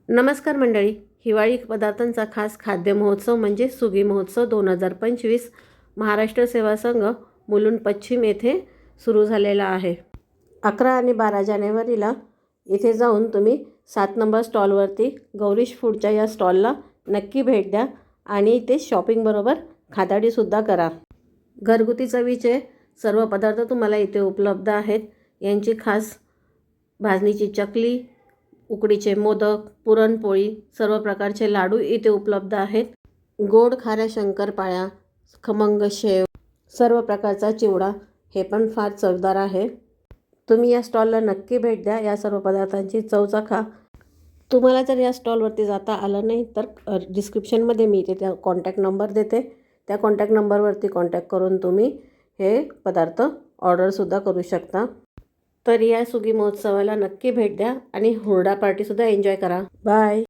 नमस्कार मंडळी, हिवाळी पदार्थांचा खास खाद्य महोत्सव म्हणजे सुगी महोत्सव 2025 महाराष्ट्र सेवा संघ मुलुंड पश्चिम येथे सुरू झालेला आहे. 11 आणि 12 जानेवारीला इथे जाऊन तुम्ही 7 नंबर स्टॉलवरती गौरीश फूडच्या या स्टॉलला नक्की भेट द्या आणि इथे शॉपिंगबरोबर खादाडीसुद्धा करा. घरगुती चवीचे सर्व पदार्थ तुम्हाला इथे उपलब्ध आहेत. यांची खास भाजणीची चकली, उकडीचे मोदक, पुरणपोळी, सर्व प्रकारचे लाडू इथे उपलब्ध आहेत. गोड खाऱ्या शंकरपाळ्या, खमंग शेव, सर्व प्रकारचा चिवडा हे पण फार चवदार आहे. तुम्ही या स्टॉलला नक्की भेट द्या. या सर्व पदार्थांची चव चाखा. तुम्हाला जर या स्टॉलवरती जाता आलं नाही तर डिस्क्रिप्शनमध्ये मी इथे त्या कॉन्टॅक्ट नंबर देते. त्या कॉन्टॅक्ट नंबरवरती कॉन्टॅक्ट करून तुम्ही हे पदार्थ ऑर्डरसुद्धा करू शकता. तर या सुगी महोत्सवाला नक्की भेट द्या आणि हुरडा पार्टीसुद्धा एन्जॉय करा. बाय.